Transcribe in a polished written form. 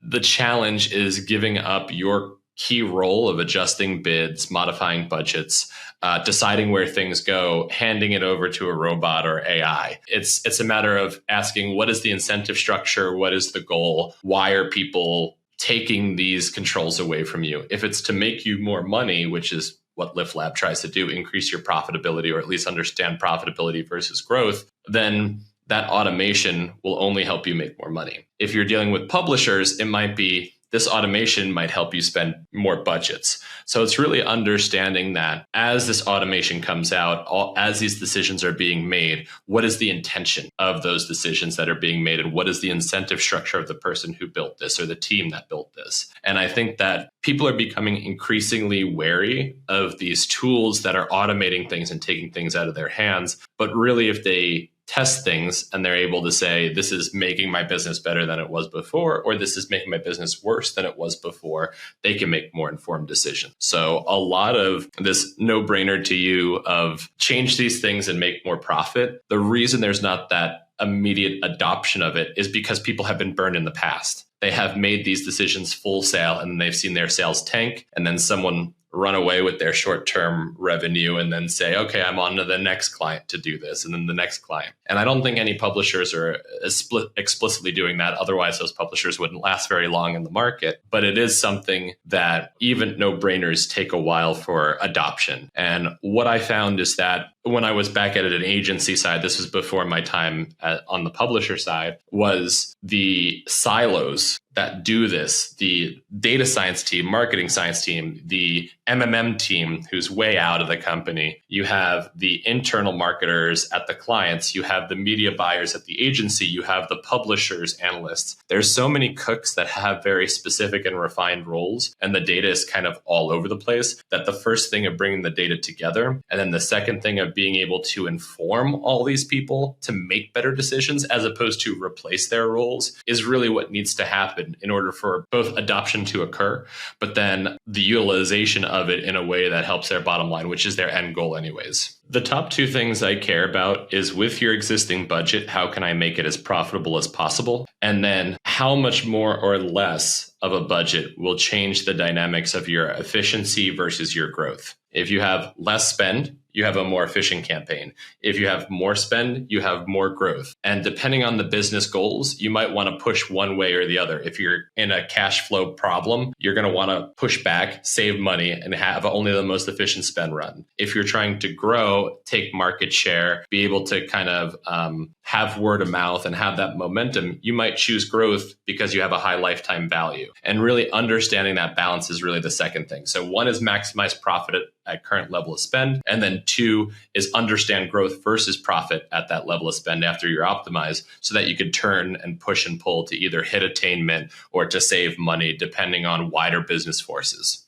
the challenge is giving up your key role of adjusting bids, modifying budgets, deciding where things go, handing it over to a robot or AI. It's a matter of asking, what is the incentive structure? What is the goal? Why are people taking these controls away from you? If it's to make you more money, which is what LiftLab tries to do, increase your profitability or at least understand profitability versus growth, then that automation will only help you make more money. If you're dealing with publishers, it might be this automation might help you spend more budgets. So it's really understanding that as this automation comes out, as these decisions are being made, what is the intention of those decisions that are being made? And what is the incentive structure of the person who built this or the team that built this? And I think that people are becoming increasingly wary of these tools that are automating things and taking things out of their hands. But really, if they test things and they're able to say, this is making my business better than it was before, or this is making my business worse than it was before, they can make more informed decisions. So a lot of this no-brainer to you of change these things and make more profit, the reason there's not that immediate adoption of it is because people have been burned in the past. They have made these decisions full sale and they've seen their sales tank, and then someone run away with their short-term revenue and then say, okay, I'm on to the next client to do this, and then the next client. And I don't think any publishers are explicitly doing that. Otherwise, those publishers wouldn't last very long in the market. But it is something that even no-brainers take a while for adoption. And what I found is that when I was back at an agency side, this was before my time on the publisher side, was the silos that do this, the data science team, marketing science team, the MMM team, who's way out of the company. You have the internal marketers at the clients. You have the media buyers at the agency. You have the publishers, analysts. There's so many cooks that have very specific and refined roles, and the data is kind of all over the place, that the first thing of bringing the data together, and then the second thing of being able to inform all these people to make better decisions as opposed to replace their roles, is really what needs to happen in order for both adoption to occur, but then the utilization of it in a way that helps their bottom line, which is their end goal anyways. The top two things I care about is, with your existing budget, how can I make it as profitable as possible? And then how much more or less of a budget will change the dynamics of your efficiency versus your growth. If you have less spend, you have a more efficient campaign. If you have more spend, you have more growth. And depending on the business goals, you might want to push one way or the other. If you're in a cash flow problem, you're going to want to push back, save money, and have only the most efficient spend run. If you're trying to grow, take market share, be able to kind of have word of mouth and have that momentum, you might choose growth because you have a high lifetime value. And really understanding that balance is really the second thing. So one is maximize profit at current level of spend. And then two is understand growth versus profit at that level of spend after you're optimized, so that you can turn and push and pull to either hit attainment or to save money, depending on wider business forces.